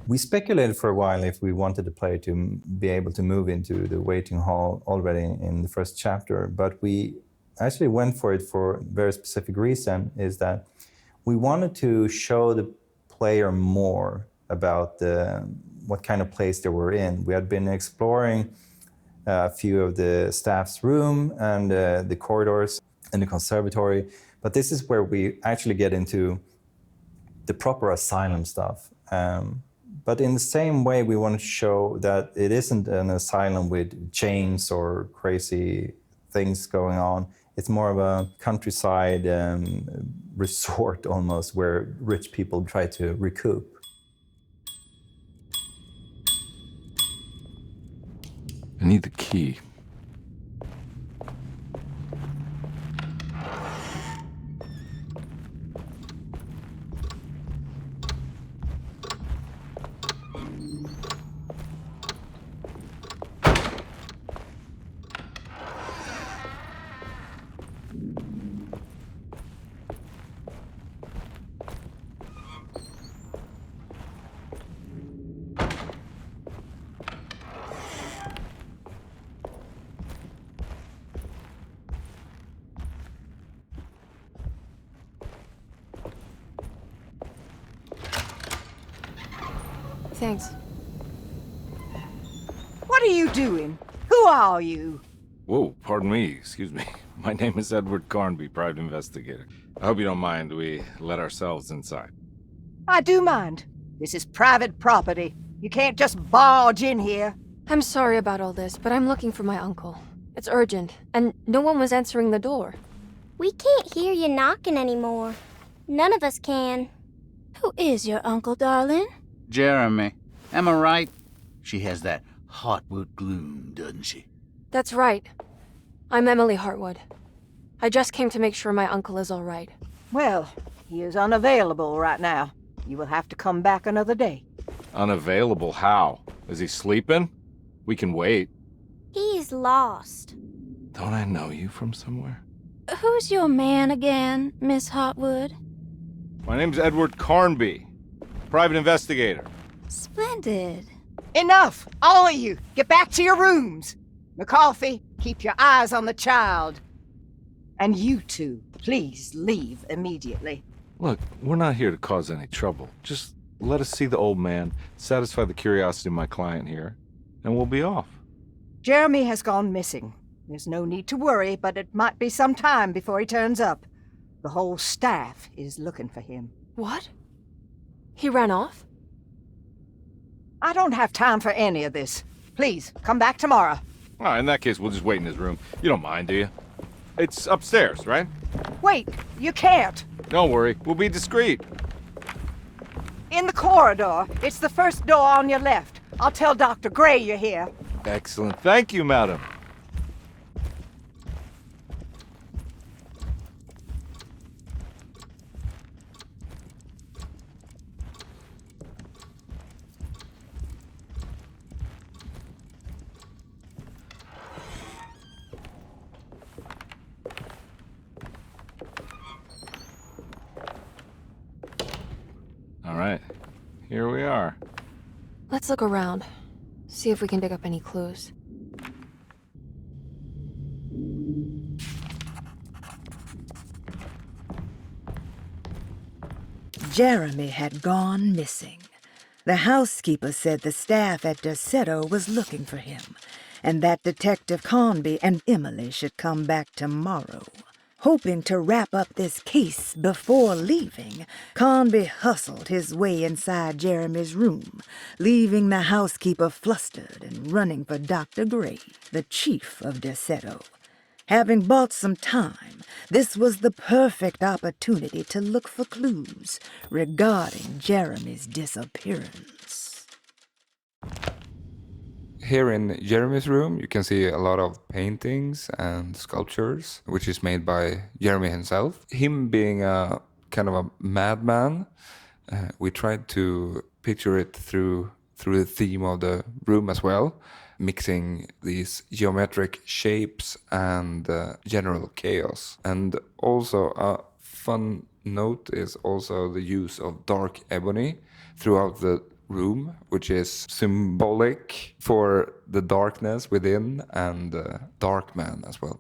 We speculated for a while if we wanted the player to be able to move into the waiting hall already in the first chapter, but we actually went for it for a very specific reason, is that we wanted to show the player more about what kind of place they were in. We had been exploring a few of the staff's room and the corridors in the conservatory, but this is where we actually get into the proper asylum stuff. But in the same way, we want to show that it isn't an asylum with chains or crazy things going on. It's more of a countryside resort almost, where rich people try to recoup. I need the key. Thanks. What are you doing? Who are you? Whoa, pardon me, excuse me. My name is Edward Carnby, private investigator. I hope you don't mind we let ourselves inside. I do mind. This is private property. You can't just barge in here. I'm sorry about all this, but I'm looking for my uncle. It's urgent, and no one was answering the door. We can't hear you knocking anymore. None of us can. Who is your uncle, darling? Jeremy. Am I right? She has that Heartwood gloom, doesn't she? That's right. I'm Emily Hartwood. I just came to make sure my uncle is all right. Well, he is unavailable right now. You will have to come back another day. Unavailable how? Is he sleeping? We can wait. He's lost. Don't I know you from somewhere? Who's your man again, Miss Hartwood? My name's Edward Carnby, private investigator. Splendid. Enough! All of you! Get back to your rooms! McCarthy, keep your eyes on the child. And you two, please leave immediately. Look, we're not here to cause any trouble. Just let us see the old man, satisfy the curiosity of my client here, and we'll be off. Jeremy has gone missing. There's no need to worry, but it might be some time before he turns up. The whole staff is looking for him. What? He ran off? I don't have time for any of this. Please, come back tomorrow. All right, in that case, we'll just wait in his room. You don't mind, do you? It's upstairs, right? Wait, you can't. Don't worry, we'll be discreet. In the corridor. It's the first door on your left. I'll tell Dr. Gray you're here. Excellent. Thank you, madam. All right, here we are. Let's look around. See if we can dig up any clues. Jeremy had gone missing. The housekeeper said the staff at Derceto was looking for him, and that Detective Carnby and Emily should come back tomorrow. Hoping to wrap up this case before leaving, Carnby hustled his way inside Jeremy's room, leaving the housekeeper flustered and running for Dr. Gray, the chief of Derceto. Having bought some time, this was the perfect opportunity to look for clues regarding Jeremy's disappearance. Here in Jeremy's room, you can see a lot of paintings and sculptures, which is made by Jeremy himself. Him being a kind of a madman, we tried to picture it through the theme of the room as well, mixing these geometric shapes and general chaos. And also a fun note is also the use of dark ebony throughout the room, which is symbolic for the darkness within and Dark Man as well.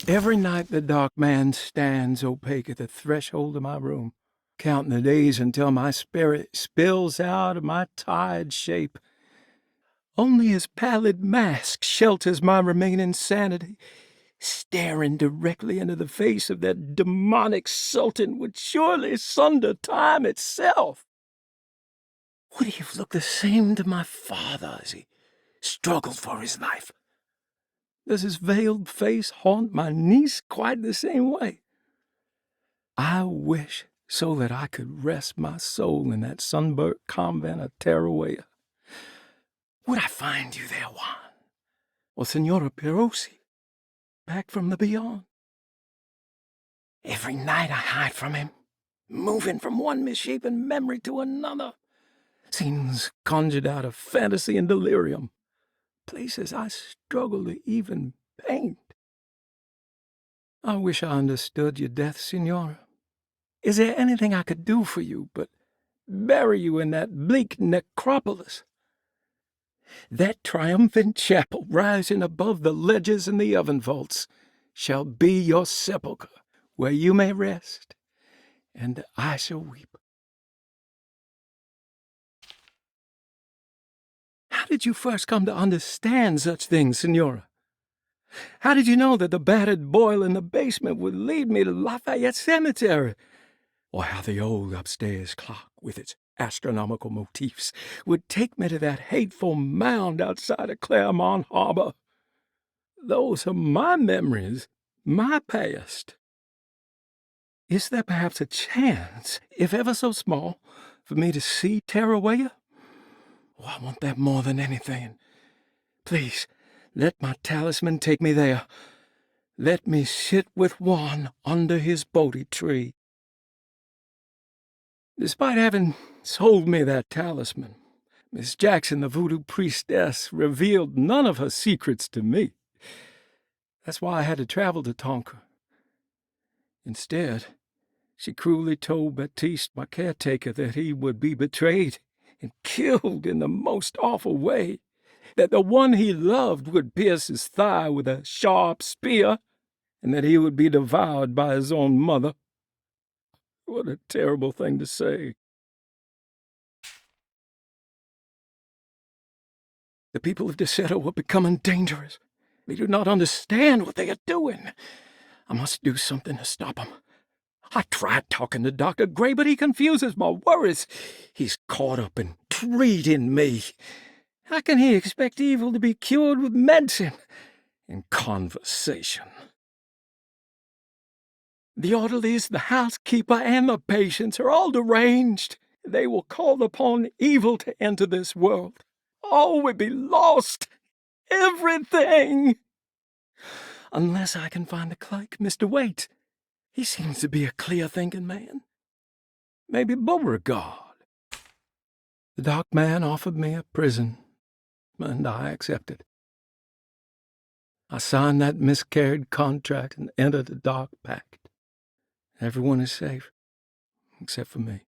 Every night the Dark Man stands opaque at the threshold of my room, counting the days until my spirit spills out of my tired shape. Only his pallid mask shelters my remaining sanity. Staring directly into the face of that demonic sultan would surely sunder time itself. Would he have looked the same to my father as he struggled for his life? Does his veiled face haunt my niece quite the same way? I wish so that I could rest my soul in that sunburnt convent of Tarawea. Would I find you there, Juan? Or Senora Pirosi, back from the beyond? Every night I hide from him, moving from one misshapen memory to another. Scenes conjured out of fantasy and delirium. Places I struggle to even paint. I wish I understood your death, Senora. Is there anything I could do for you but bury you in that bleak necropolis? That triumphant chapel rising above the ledges and the oven vaults shall be your sepulchre, where you may rest, and I shall weep. How did you first come to understand such things, Senora? How did you know that the battered boiler in the basement would lead me to Lafayette Cemetery? Or how the old upstairs clock, with its astronomical motifs, would take me to that hateful mound outside of Claremont Harbor? Those are my memories, my past. Is there perhaps a chance, if ever so small, for me to see Tarawea? Oh, I want that more than anything. Please, let my talisman take me there. Let me sit with Juan under his Bodhi tree. Despite having sold me that talisman, Miss Jackson, the voodoo priestess, revealed none of her secrets to me. That's why I had to travel to Tonka. Instead, she cruelly told Baptiste, my caretaker, that he would be betrayed and killed in the most awful way, that the one he loved would pierce his thigh with a sharp spear, and that he would be devoured by his own mother. What a terrible thing to say. The people of Deseto are becoming dangerous. They do not understand what they are doing. I must do something to stop them. I tried talking to Dr. Gray, but he confuses my worries. He's caught up in treating me. How can he expect evil to be cured with medicine and conversation? The orderlies, the housekeeper, and the patients are all deranged. They will call upon evil to enter this world. All will be lost. Everything. Unless I can find the clerk, Mr. Waite. He seems to be a clear-thinking man. Maybe Beauregard. The Dark Man offered me a prison, and I accepted. I signed that miscarried contract and entered the Dark Pact. Everyone is safe, except for me.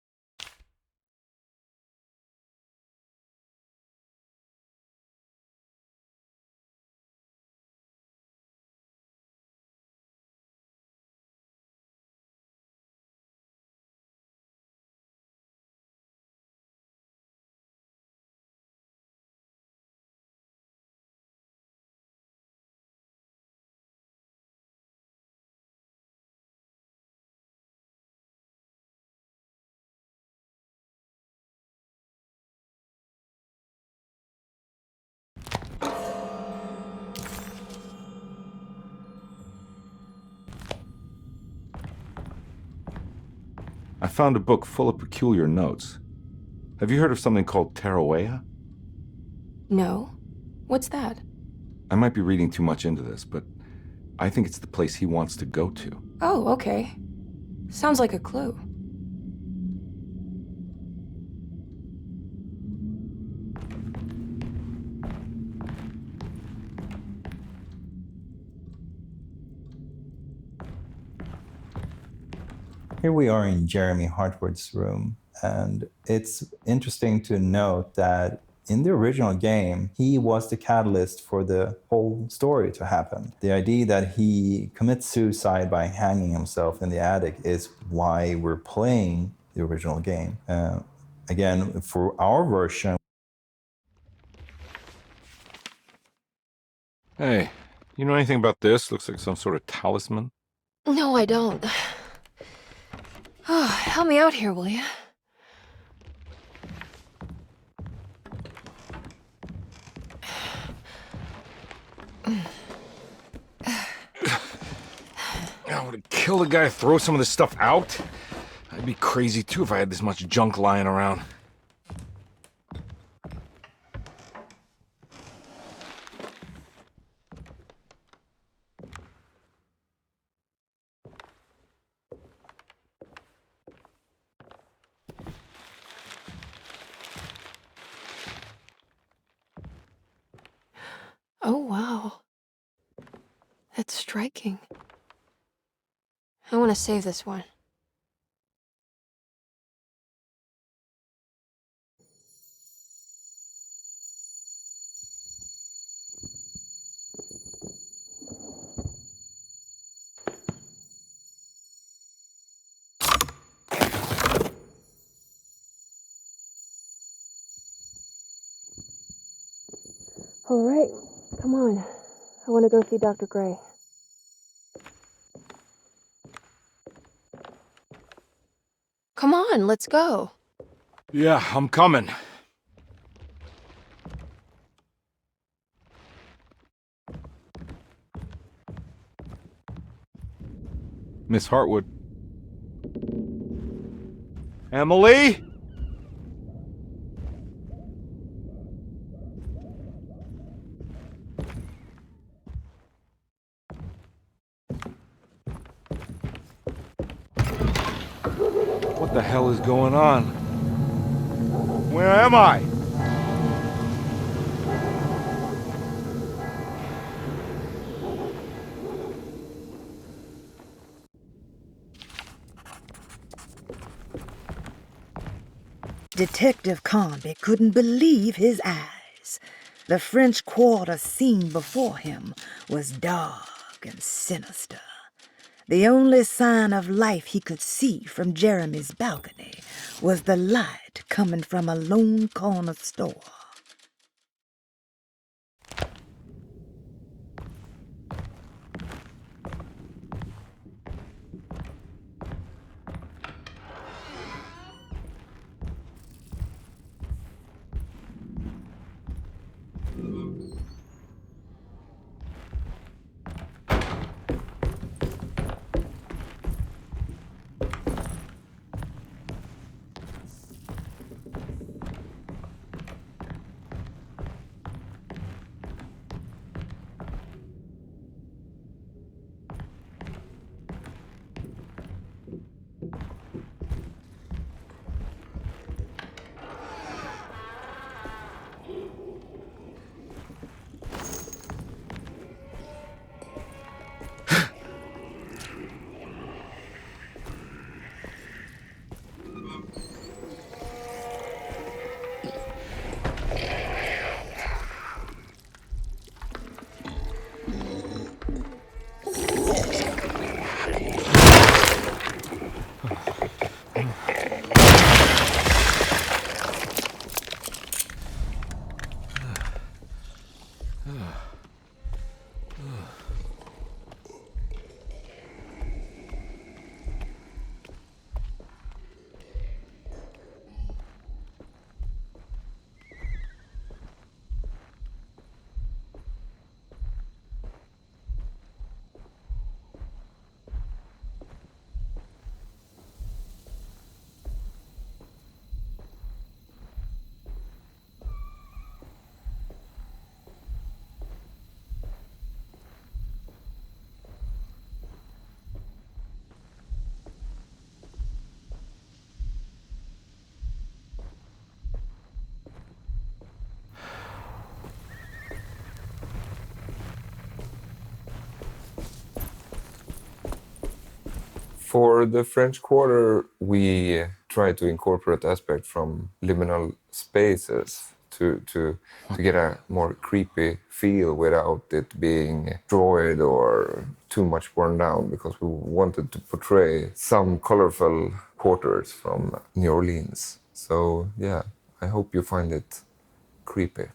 I found a book full of peculiar notes. Have you heard of something called Tarawea? No. What's that? I might be reading too much into this, but I think it's the place he wants to go to. Oh, okay. Sounds like a clue. Here we are in Jeremy Hartwood's room, and it's interesting to note that in the original game, he was the catalyst for the whole story to happen. The idea that he commits suicide by hanging himself in the attic is why we're playing the original game. Again, for our version. Hey, you know anything about this? Looks like some sort of talisman. No, I don't. Oh, help me out here, will you? I would have killed a guy to throw some of this stuff out. I'd be crazy too if I had this much junk lying around. Oh, wow. That's striking. I want to save this one. All right, come on. I want to go see Dr. Gray. Come on, let's go. Yeah, I'm coming. Miss Hartwood. Emily? What the hell is going on? Where am I? Detective Conby couldn't believe his eyes. The French Quarter scene before him was dark and sinister. The only sign of life he could see from Jeremy's balcony was the light coming from a lone corner store. For the French Quarter, we try to incorporate aspects from liminal spaces to get a more creepy feel without it being destroyed or too much worn down, because we wanted to portray some colorful quarters from New Orleans. So yeah, I hope you find it creepy.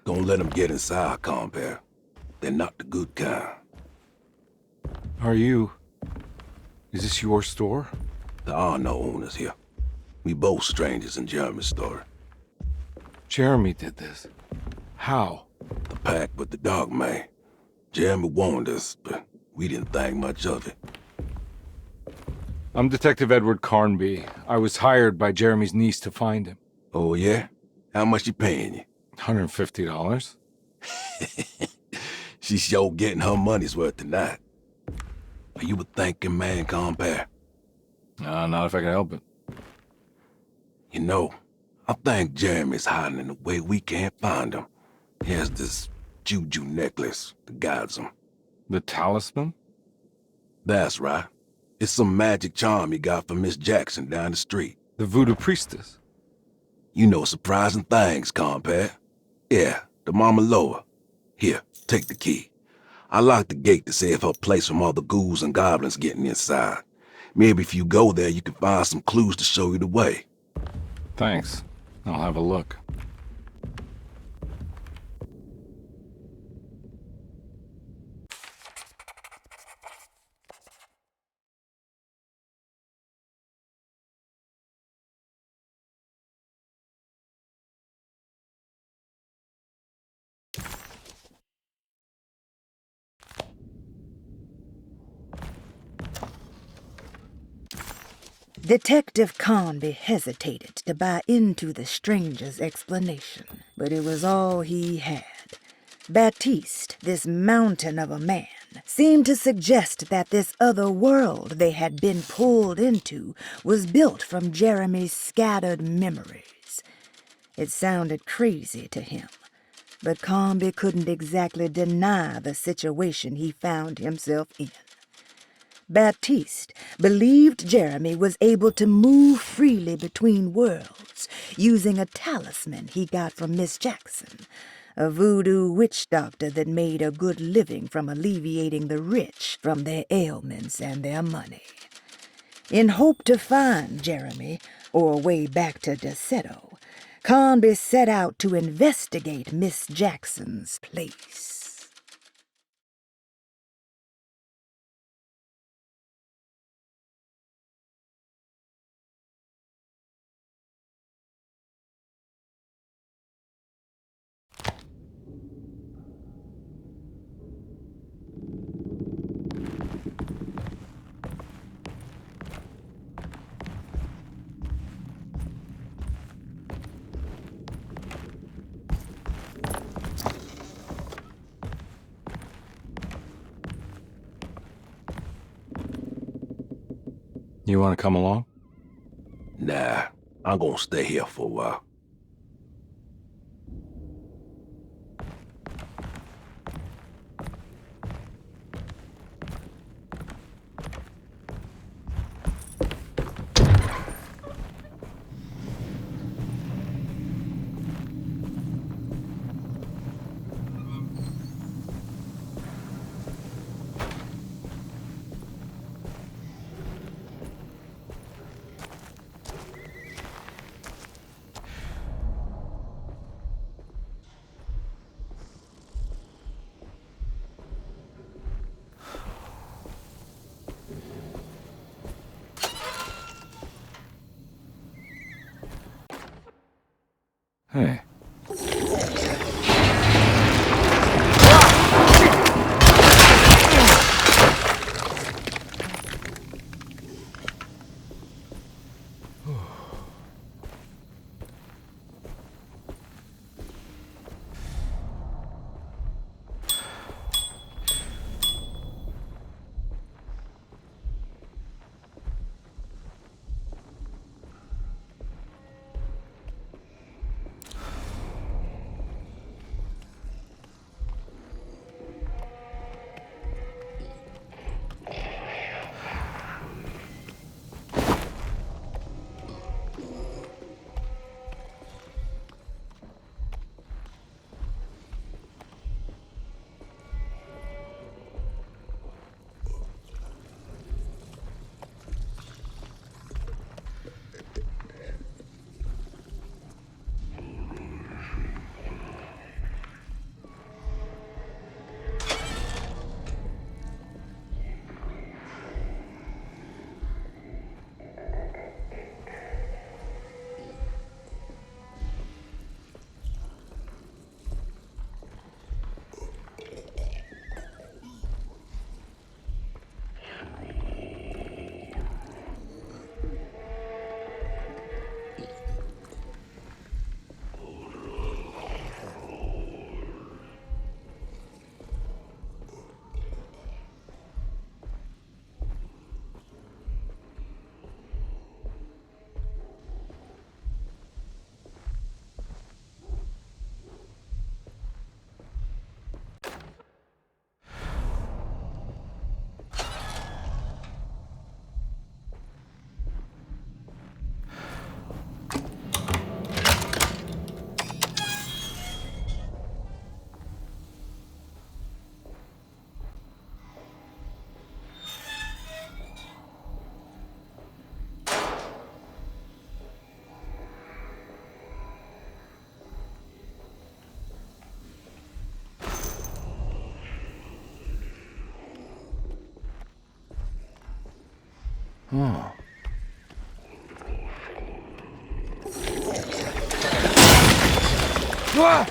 Don't let them get inside, compare. They're not the good kind. Is this your store? There are no owners here. We both strangers in Jeremy's story. Jeremy did this. How? The pact with the dog man. Jeremy warned us, but we didn't think much of it. I'm Detective Edward Carnby. I was hired by Jeremy's niece to find him. Oh, yeah? How much she paying you? $150. She's sure getting her money's worth tonight. Are you a thinking man, compare? Not if I can help it. You know, I think Jeremy's hiding in a way we can't find him. He has this juju necklace that guides him. The talisman? That's right. It's some magic charm he got from Miss Jackson down the street. The voodoo priestess? You know surprising things, compare. Yeah, the Mama Loa. Here, take the key. I locked the gate to save her place from all the ghouls and goblins getting inside. Maybe if you go there, you can find some clues to show you the way. Thanks. I'll have a look. Detective Carnby hesitated to buy into the stranger's explanation, but it was all he had. Baptiste, this mountain of a man, seemed to suggest that this other world they had been pulled into was built from Jeremy's scattered memories. It sounded crazy to him, but Carnby couldn't exactly deny the situation he found himself in. Baptiste believed Jeremy was able to move freely between worlds using a talisman he got from Miss Jackson, a voodoo witch doctor that made a good living from alleviating the rich from their ailments and their money. In hope to find Jeremy, or a way back to Deseto, Carnby set out to investigate Miss Jackson's place. You want to come along? Nah, I'm gonna stay here for a while. Hey. Oh. Ah!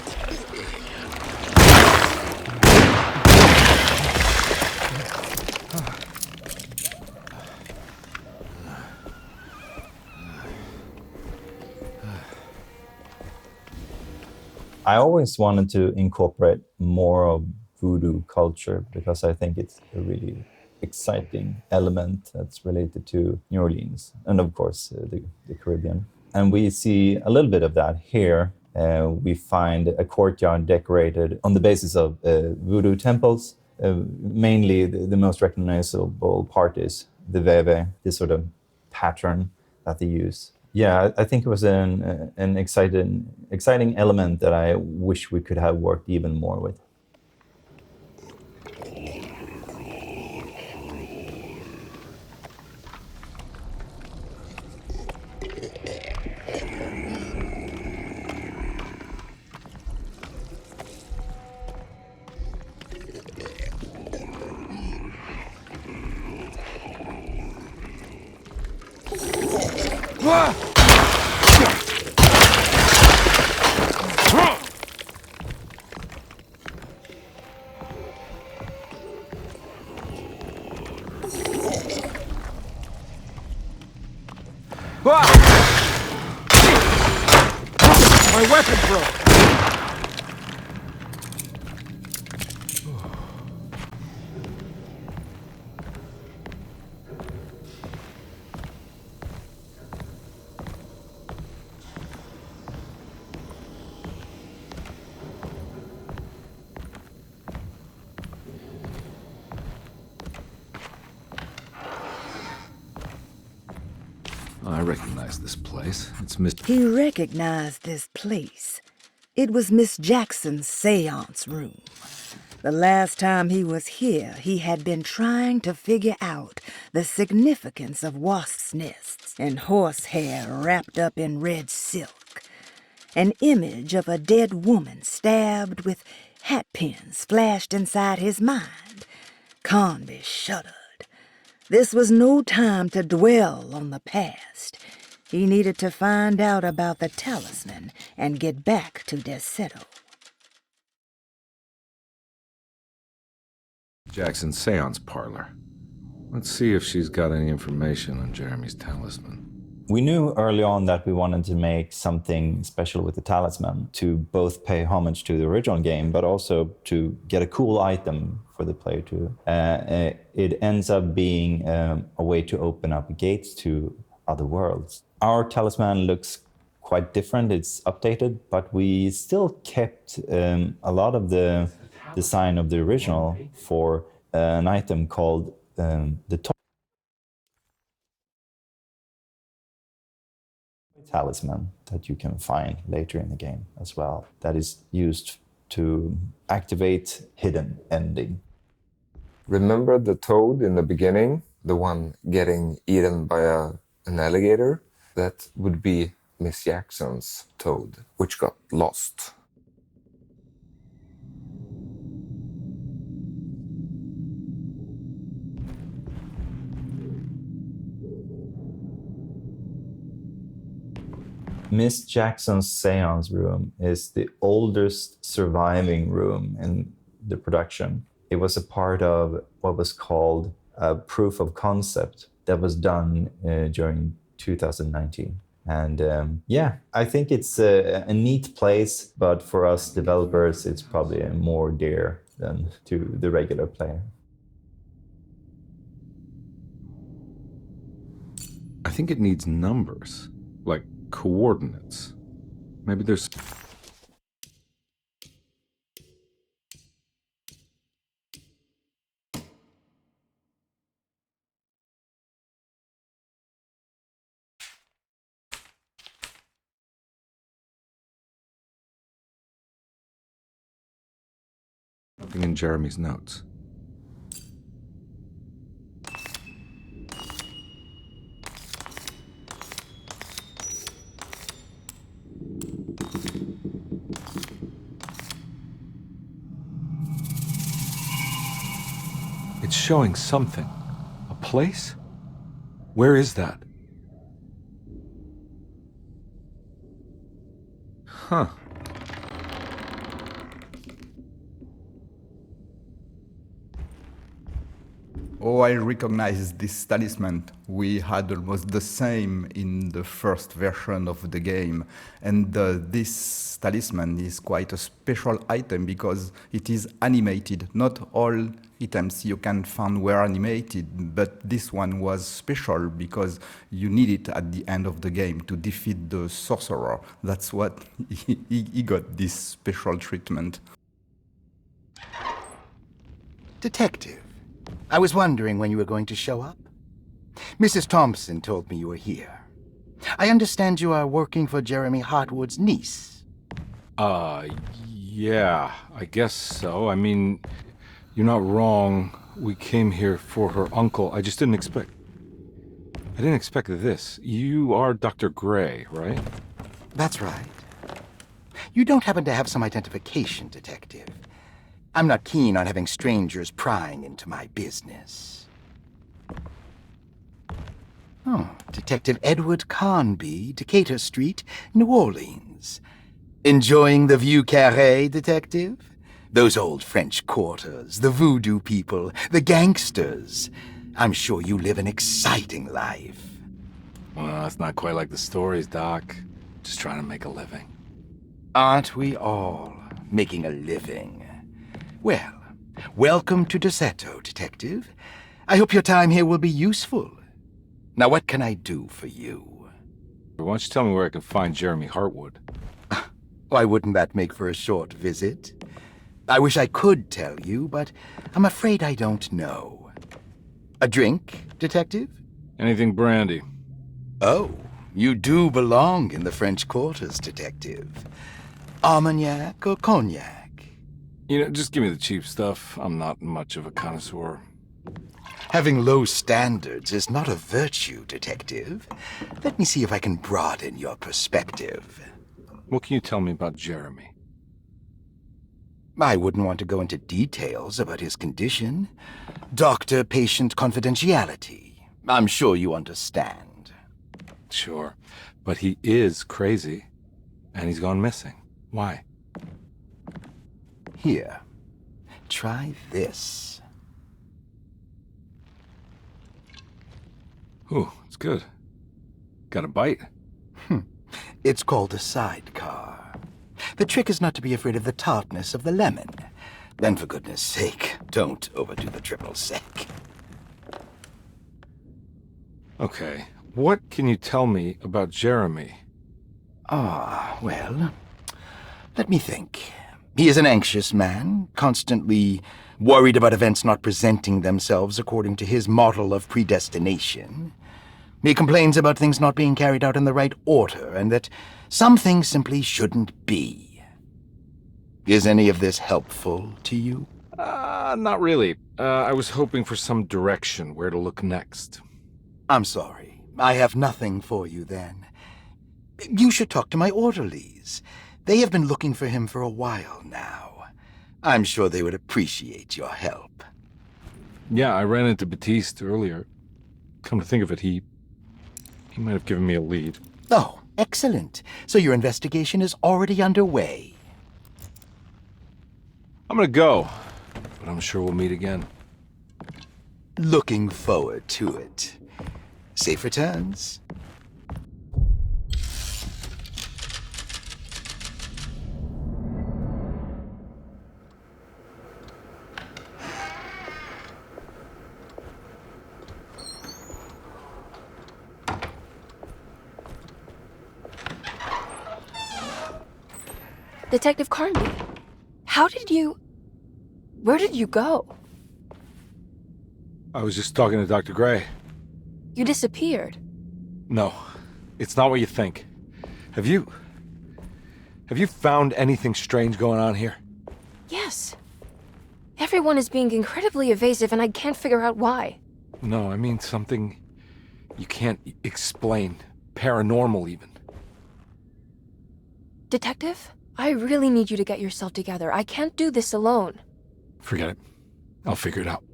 I always wanted to incorporate more of voodoo culture because I think it's a really exciting element that's related to New Orleans and, of course, the Caribbean. And we see a little bit of that here. We find a courtyard decorated on the basis of voodoo temples. Mainly, the most recognizable part is the veve, this sort of pattern that they use. Yeah, I think it was an exciting element that I wish we could have worked even more with. My weapon broke! I recognize this place. It's Miss... He recognized this place. It was Miss Jackson's seance room. The last time he was here, he had been trying to figure out the significance of wasps' nests and horsehair wrapped up in red silk. An image of a dead woman stabbed with hat pins flashed inside his mind. Conby shuddered. This was no time to dwell on the past. He needed to find out about the talisman and get back to Deseto. Jackson's seance parlor. Let's see if she's got any information on Jeremy's talisman. We knew early on that we wanted to make something special with the talisman to both pay homage to the original game, but also to get a cool item for the player to. It ends up being a way to open up gates to other worlds. Our talisman looks quite different. It's updated, but we still kept a lot of the design of the original for an item called the talisman that you can find later in the game as well, that is used to activate hidden ending. Remember the toad in the beginning? The one getting eaten by an alligator? That would be Miss Jackson's toad, which got lost. Miss Jackson's seance room is the oldest surviving room in the production. It was a part of what was called a proof of concept that was done during 2019. And yeah, I think it's a neat place, but for us developers, it's probably more dear than to the regular player. I think it needs numbers, like coordinates. Maybe there's... something in Jeremy's notes. It's showing something. A place? Where is that? Huh. Oh, I recognize this talisman. We had almost the same in the first version of the game. And this talisman is quite a special item because it is animated. Not all items you can find were animated, but this one was special because you need it at the end of the game to defeat the sorcerer. That's what he got this special treatment. Detective, I was wondering when you were going to show up. Mrs. Thompson told me you were here. I understand you are working for Jeremy Hartwood's niece. Yeah, I guess so. I mean, you're not wrong. We came here for her uncle. I just didn't expect... I didn't expect this. You are Dr. Gray, right? That's right. You don't happen to have some identification, Detective. I'm not keen on having strangers prying into my business. Oh, Detective Edward Carnby, Decatur Street, New Orleans. Enjoying the Vieux Carré, Detective? Those old French quarters, the voodoo people, the gangsters. I'm sure you live an exciting life. Well, it's not quite like the stories, Doc. Just trying to make a living. Aren't we all making a living? Well, welcome to Deseto, Detective. I hope your time here will be useful. Now, what can I do for you? Why don't you tell me where I can find Jeremy Hartwood? Why wouldn't that make for a short visit? I wish I could tell you, but I'm afraid I don't know. A drink, Detective? Anything brandy. Oh, you do belong in the French quarters, Detective. Armagnac or cognac? You know, just give me the cheap stuff. I'm not much of a connoisseur. Having low standards is not a virtue, Detective. Let me see if I can broaden your perspective. What can you tell me about Jeremy? I wouldn't want to go into details about his condition. Doctor-patient confidentiality. I'm sure you understand. Sure. But he is crazy, and he's gone missing. Why? Here, try this. Ooh, it's good. Got a bite? It's called a sidecar. The trick is not to be afraid of the tartness of the lemon. Then, for goodness sake, don't overdo the triple sec. Okay, what can you tell me about Jeremy? Well, let me think. He is an anxious man, constantly worried about events not presenting themselves according to his model of predestination. He complains about things not being carried out in the right order, and that some things simply shouldn't be. Is any of this helpful to you? Not really. I was hoping for some direction where to look next. I'm sorry. I have nothing for you then. You should talk to my orderlies. They have been looking for him for a while now. I'm sure they would appreciate your help. Yeah, I ran into Batiste earlier. Come to think of it, he might have given me a lead. Oh, excellent. So your investigation is already underway. I'm gonna go, but I'm sure we'll meet again. Looking forward to it. Safe returns. Detective Carnby, where did you go? I was just talking to Dr. Gray. You disappeared. No, it's not what you think. Have you found anything strange going on here? Yes. Everyone is being incredibly evasive and I can't figure out why. No, I mean something you can't explain. Paranormal, even. Detective, I really need you to get yourself together. I can't do this alone. Forget it. I'll figure it out.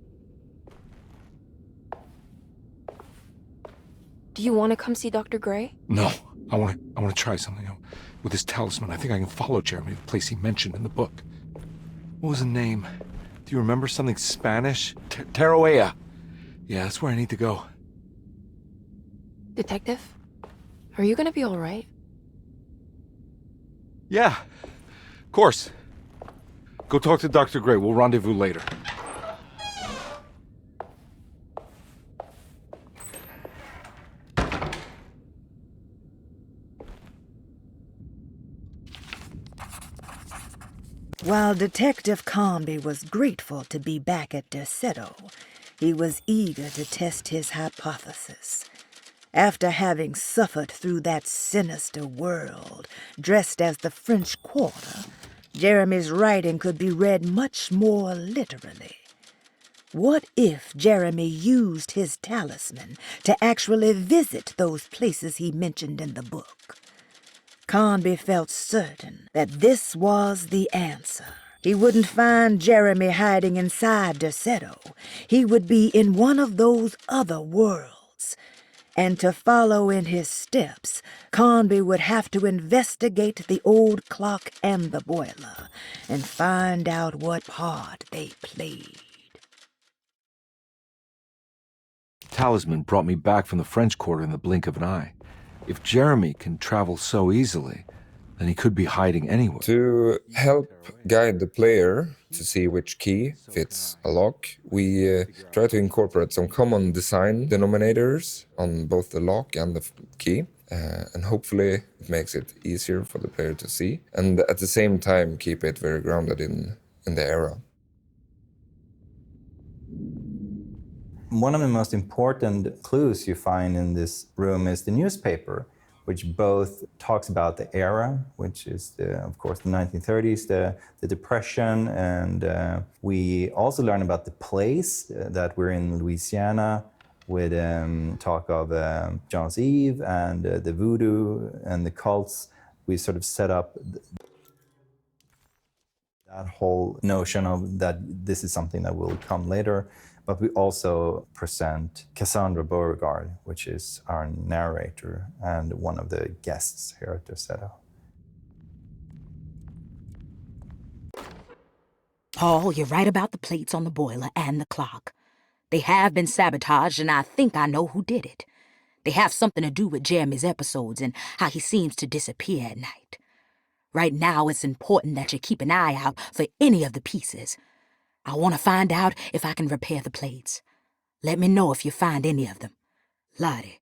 Do you want to come see Dr. Gray? No, I want to try something with his talisman. I think I can follow Jeremy to the place he mentioned in the book. What was the name? Do you remember something Spanish? Tarawea. Yeah, that's where I need to go. Detective, are you gonna be all right? Yeah, of course. Go talk to Dr. Gray. We'll rendezvous later. While Detective Carnby was grateful to be back at Derceto, he was eager to test his hypothesis. After having suffered through that sinister world, dressed as the French Quarter, Jeremy's writing could be read much more literally. What if Jeremy used his talisman to actually visit those places he mentioned in the book? Carnby felt certain that this was the answer. He wouldn't find Jeremy hiding inside Derceto. He would be in one of those other worlds. And to follow in his steps, Carnby would have to investigate the old clock and the boiler and find out what part they played. Talisman brought me back from the French Quarter in the blink of an eye. If Jeremy can travel so easily, then he could be hiding anywhere. To help guide the player to see which key fits a lock, we try to incorporate some common design denominators on both the lock and the key. And hopefully it makes it easier for the player to see. And at the same time, keep it very grounded in the era. One of the most important clues you find in this room is the newspaper, which both talks about the era, which is, of course, the 1930s, the Depression, and we also learn about the place that we're in Louisiana, with talk of John's Eve and the voodoo and the cults. We sort of set up that whole notion of that this is something that will come later. But we also present Cassandra Beauregard, which is our narrator and one of the guests here at Derceto. Paul, you're right about the plates on the boiler and the clock. They have been sabotaged, and I think I know who did it. They have something to do with Jeremy's episodes and how he seems to disappear at night. Right now, it's important that you keep an eye out for any of the pieces. I want to find out if I can repair the plates. Let me know if you find any of them. Lottie.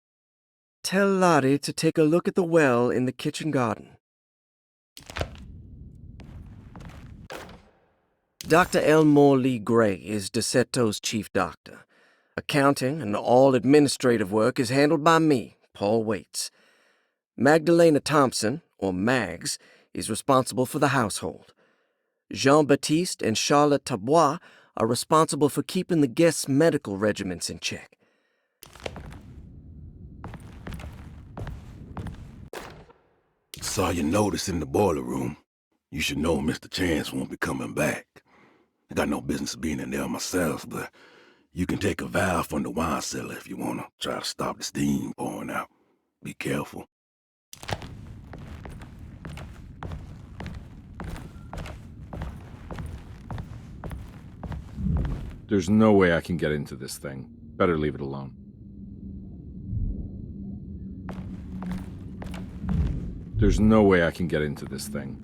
Tell Lottie to take a look at the well in the kitchen garden. Dr. Elmore Lee Gray is Deceto's chief doctor. Accounting and all administrative work is handled by me, Paul Waits. Magdalena Thompson, or Mags, is responsible for the household. Jean-Baptiste and Charlotte Tabois are responsible for keeping the guests' medical regimens in check. Saw your notice in the boiler room. You should know Mr. Chance won't be coming back. I got no business being in there myself, but you can take a valve from the wine cellar if you want to try to stop the steam pouring out. Be careful. There's no way I can get into this thing. Better leave it alone. There's no way I can get into this thing.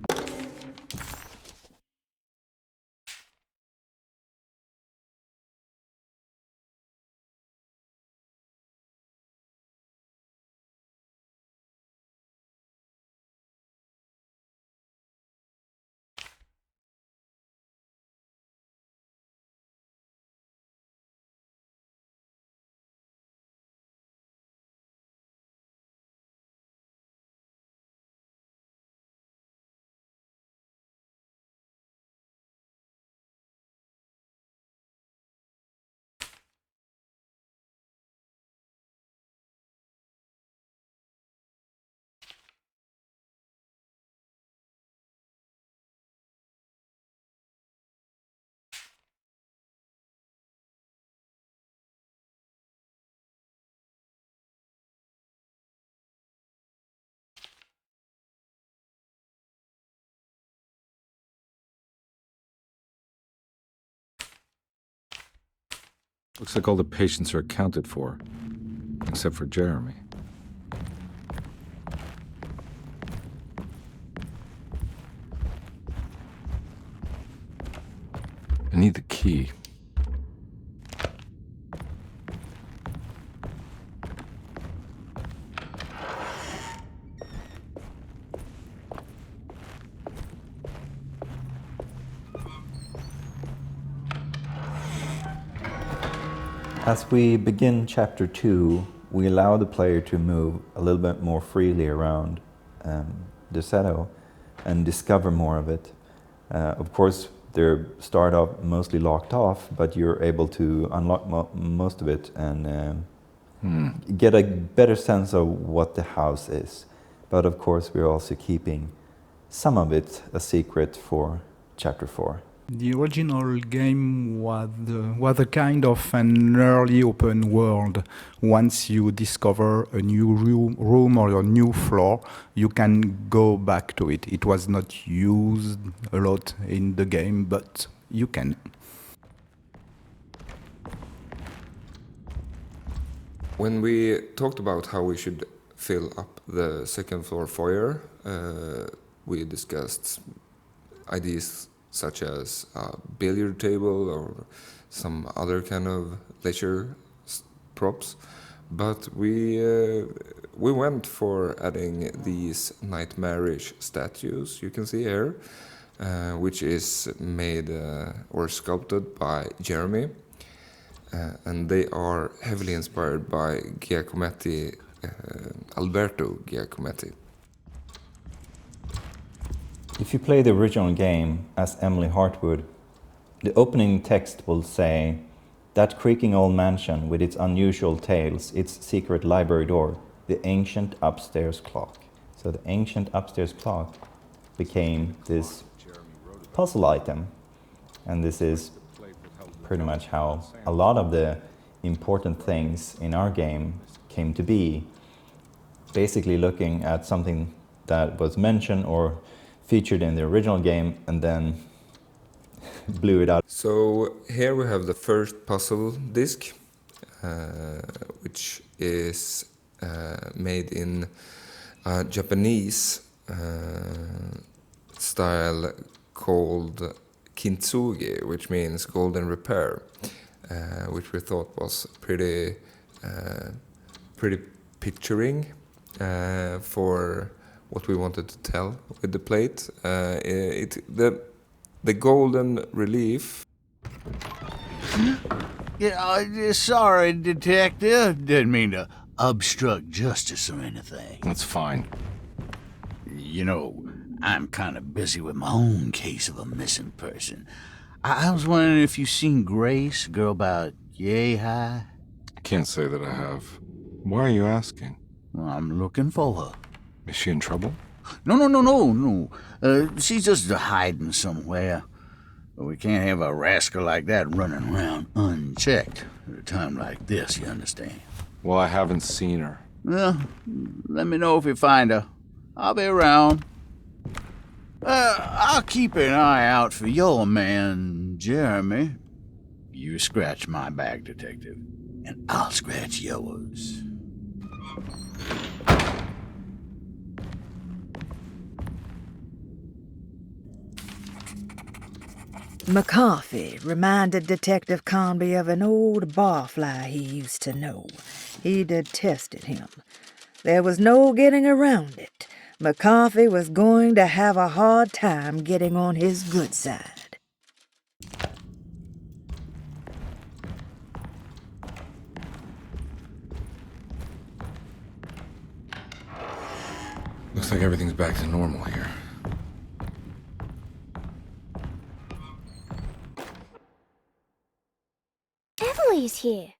Looks like all the patients are accounted for, except for Jeremy. I need the key. As we begin Chapter 2, we allow the player to move a little bit more freely around Derceto and discover more of it. Of course, they start off mostly locked off, but you're able to unlock most of it and get a better sense of what the house is. But of course, we're also keeping some of it a secret for Chapter 4. The original game was a kind of an early open world. Once you discover a new room or a new floor, you can go back to it. It was not used a lot in the game, but you can. When we talked about how we should fill up the second floor foyer, we discussed ideas such as a billiard table or some other kind of leisure props. But we went for adding these nightmarish statues you can see here, which is made or sculpted by Jeremy. And they are heavily inspired by Giacometti, Alberto Giacometti. If you play the original game as Emily Hartwood, the opening text will say, "That creaking old mansion with its unusual tales, its secret library door, the ancient upstairs clock." So the ancient upstairs clock became this puzzle item, and this is pretty much how a lot of the important things in our game came to be. Basically looking at something that was mentioned or featured in the original game and then blew it out. So here we have the first puzzle disc, which is made in Japanese style called kintsugi, which means golden repair, which we thought was pretty picturing for what we wanted to tell with the plate. The golden relief. Yeah, sorry, Detective. Didn't mean to obstruct justice or anything. That's fine. You know, I'm kind of busy with my own case of a missing person. I was wondering if you seen Grace, a girl about yay high? I can't say that I have. Why are you asking? Well, I'm looking for her. Is she in trouble? No. She's just hiding somewhere. But we can't have a rascal like that running around unchecked at a time like this, you understand? Well, I haven't seen her. Well, let me know if you find her. I'll be around. I'll keep an eye out for your man, Jeremy. You scratch my back, Detective, and I'll scratch yours. McCarthy reminded Detective Conby of an old barfly he used to know. He detested him. There was no getting around it. McCarthy was going to have a hard time getting on his good side. Looks like everything's back to normal here. Emily's here.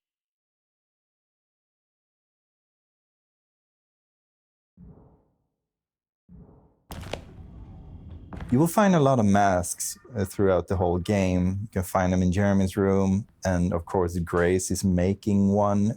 You will find a lot of masks throughout the whole game. You can find them in Jeremy's room, and of course Grace is making one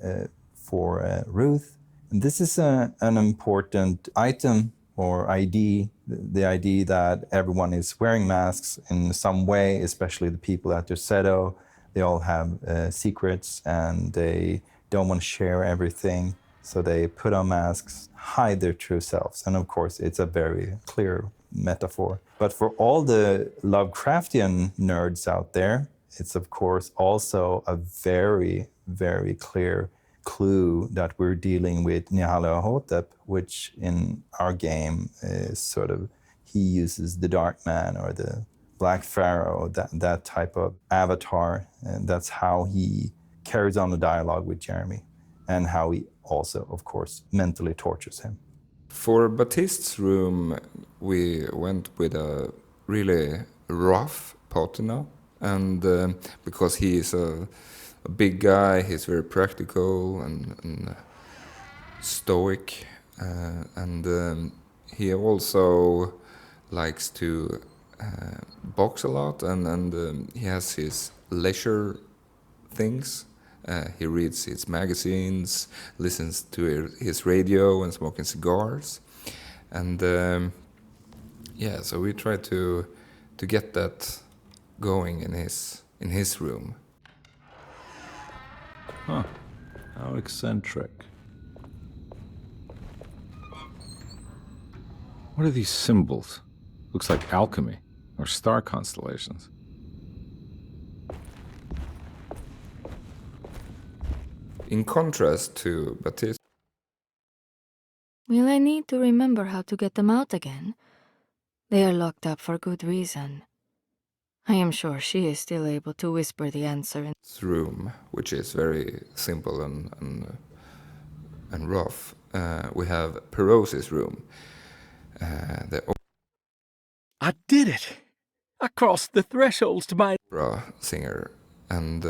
for Ruth. And this is an important item or ID, the ID that everyone is wearing masks in some way, especially the people at Derceto. They all have secrets and they don't want to share everything. So they put on masks, hide their true selves. And of course, it's a very clear metaphor. But for all the Lovecraftian nerds out there, it's of course also a very, very clear clue that we're dealing with Nyarlathotep, which in our game is sort of, he uses the Dark Man or the Black Pharaoh, that type of avatar. And that's how he carries on the dialogue with Jeremy and how he also, of course, mentally tortures him. For Baptiste's room, we went with a really rough patina, and because he is a big guy, he's very practical and stoic, and he also likes to box a lot, and he has his leisure things. He reads his magazines, listens to his radio, and smoking cigars. And yeah, so we try to get that going in his room. Huh. How eccentric. What are these symbols? Looks like alchemy or star constellations. In contrast to Baptiste. Will I need to remember how to get them out again? They are locked up for good reason. I am sure she is still able to whisper the answer in room, which is very simple and rough. We have Peros's room. I did it! I crossed the thresholds to my opera singer, and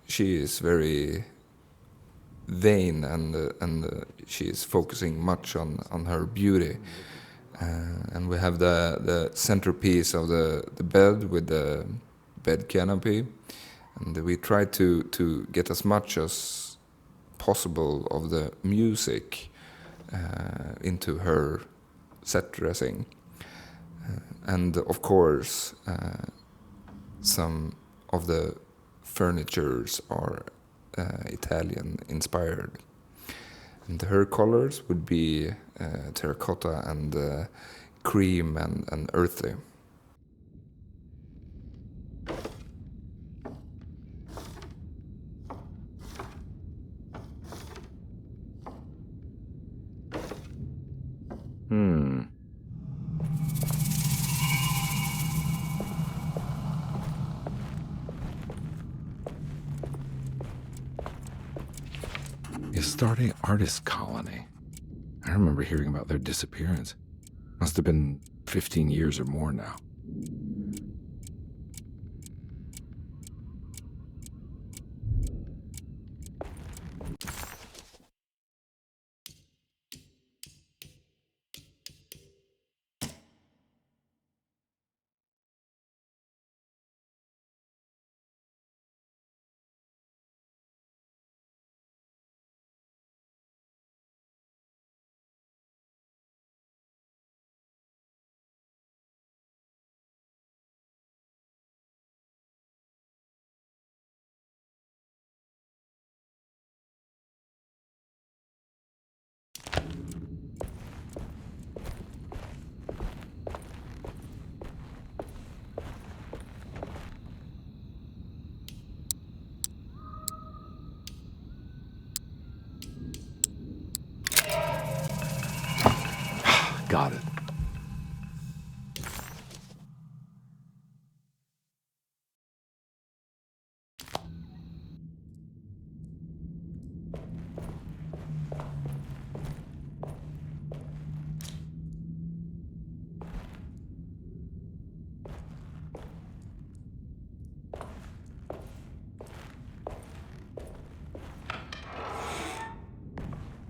she is very vain, and she is focusing much on her beauty. And we have the centerpiece of the bed with the bed canopy, And we tried to get as much as possible of the music into her set dressing. And of course, some of the furnitures are Italian inspired. And her colors would be terracotta and cream and earthy. The Astarte Artist Colony. I remember hearing about their disappearance. Must have been 15 years or more now. Got it.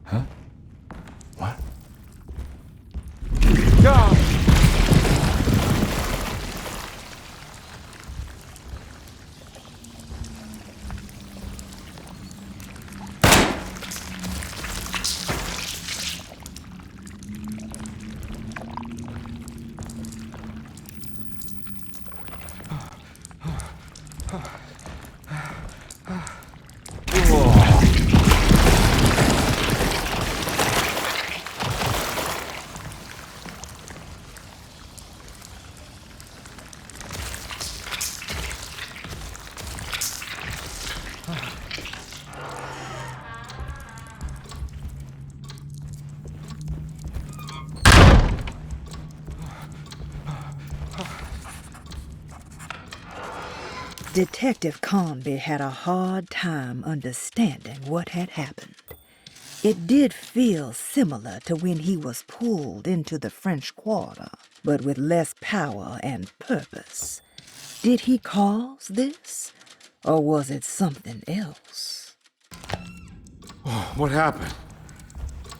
Huh? What? God! Detective Conby had a hard time understanding what had happened. It did feel similar to when he was pulled into the French Quarter, but with less power and purpose. Did he cause this, or was it something else? Oh, what happened?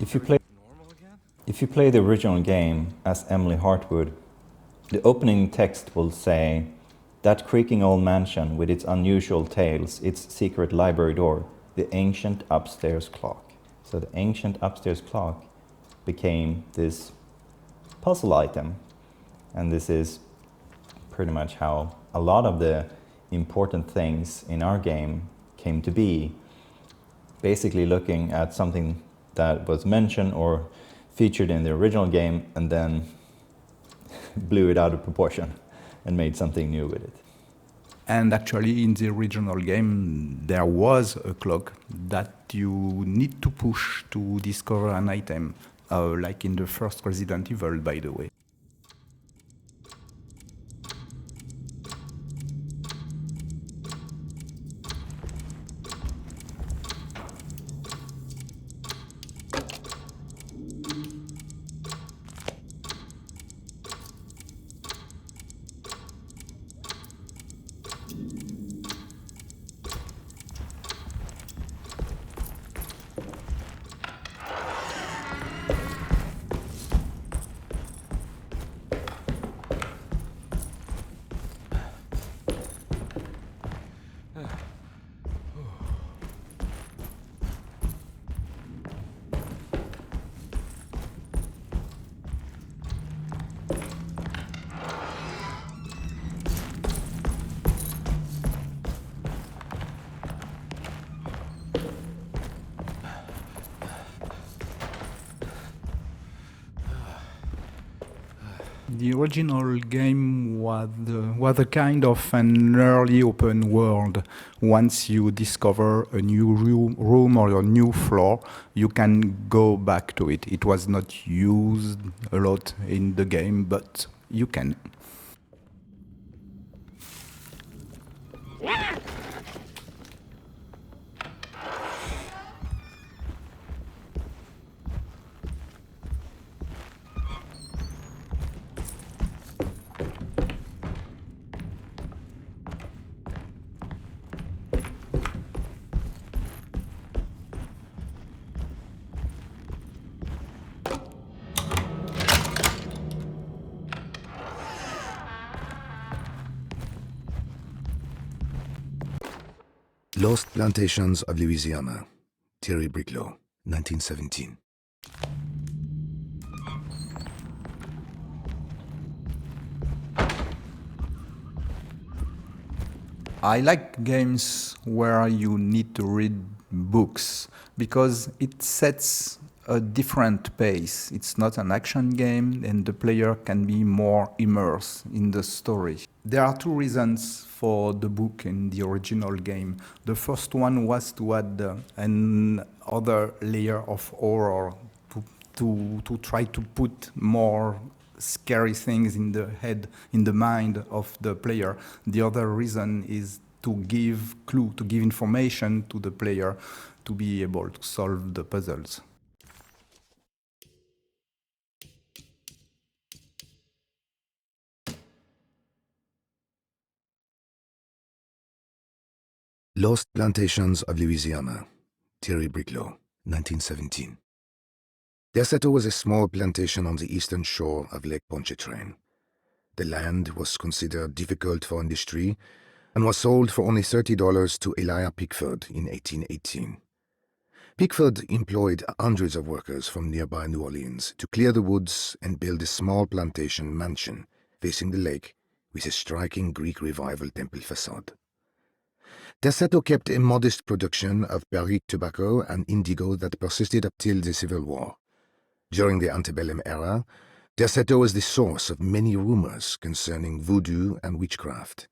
If you play the original game as Emily Hartwood, the opening text will say, "That creaking old mansion with its unusual tales, its secret library door, the ancient upstairs clock." So the ancient upstairs clock became this puzzle item. And this is pretty much how a lot of the important things in our game came to be. Basically looking at something that was mentioned or featured in the original game and then blew it out of proportion and made something new with it. And actually, in the original game, there was a clock that you need to push to discover an item, like in the first Resident Evil, by the way. The original game was a kind of an early open world. Once you discover a new room or a new floor, you can go back to it. It was not used a lot in the game, but you can. Lost Plantations of Louisiana, Thierry Briclot, 1917. I like games where you need to read books because it sets a different pace. It's not an action game and the player can be more immersed in the story. There are two reasons for the book in the original game. The first one was to add another layer of horror, to try to put more scary things in the head, in the mind of the player. The other reason is to give clue, to give information to the player to be able to solve the puzzles. Lost Plantations of Louisiana, Thierry Briclot, 1917. Derceto was a small plantation on the eastern shore of Lake Pontchartrain. The land was considered difficult for industry and was sold for only $30 to Elijah Pickford in 1818. Pickford employed hundreds of workers from nearby New Orleans to clear the woods and build a small plantation mansion facing the lake with a striking Greek Revival temple facade. Derceto kept a modest production of barrique tobacco and indigo that persisted up till the Civil War. During the antebellum era, Derceto was the source of many rumors concerning voodoo and witchcraft.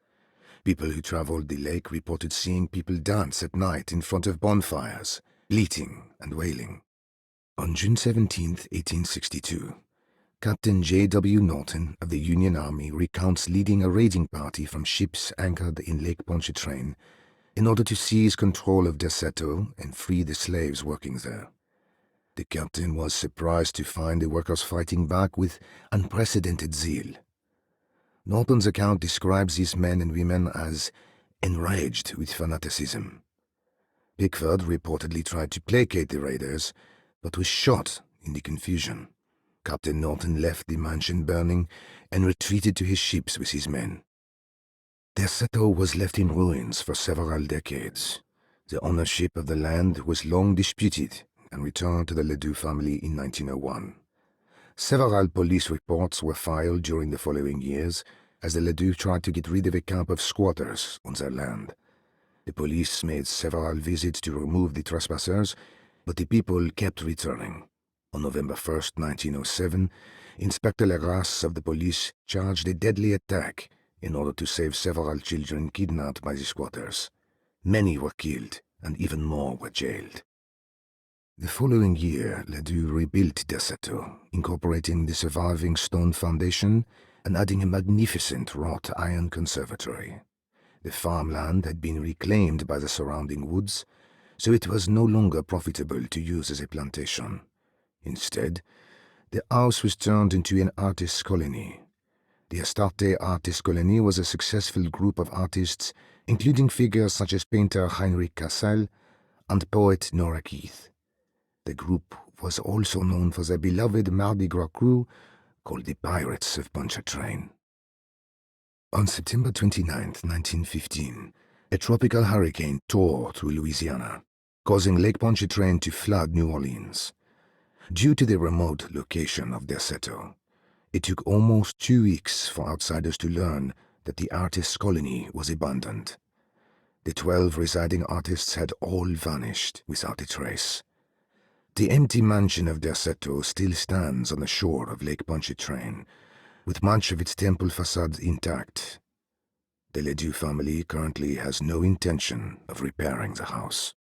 People who traveled the lake reported seeing people dance at night in front of bonfires, bleating and wailing. On June 17, 1862, Captain J.W. Norton of the Union Army recounts leading a raiding party from ships anchored in Lake Pontchartrain in order to seize control of Derceto and free the slaves working there. The captain was surprised to find the workers fighting back with unprecedented zeal. Norton's account describes these men and women as enraged with fanaticism. Pickford reportedly tried to placate the raiders, but was shot in the confusion. Captain Norton left the mansion burning and retreated to his ships with his men. Derceto was left in ruins for several decades. The ownership of the land was long disputed and returned to the Ledoux family in 1901. Several police reports were filed during the following years as the Ledoux tried to get rid of a camp of squatters on their land. The police made several visits to remove the trespassers, but the people kept returning. On November 1, 1907, Inspector Legras of the police charged a deadly attack in order to save several children kidnapped by the squatters. Many were killed, and even more were jailed. The following year, Ledoux rebuilt Derceto, incorporating the surviving stone foundation and adding a magnificent wrought iron conservatory. The farmland had been reclaimed by the surrounding woods, so it was no longer profitable to use as a plantation. Instead, the house was turned into an artist's colony. The Astarte Artist Colony was a successful group of artists, including figures such as painter Heinrich Cassel and poet Nora Keith. The group was also known for their beloved Mardi Gras crew, called the Pirates of Pontchartrain. On September 29, 1915, a tropical hurricane tore through Louisiana, causing Lake Pontchartrain to flood New Orleans. Due to the remote location of Derceto, it took almost 2 weeks for outsiders to learn that the artist's colony was abandoned. The 12 residing artists had all vanished without a trace. The empty mansion of Derceto still stands on the shore of Lake Pontchartrain, with much of its temple facade intact. The Ledoux family currently has no intention of repairing the house.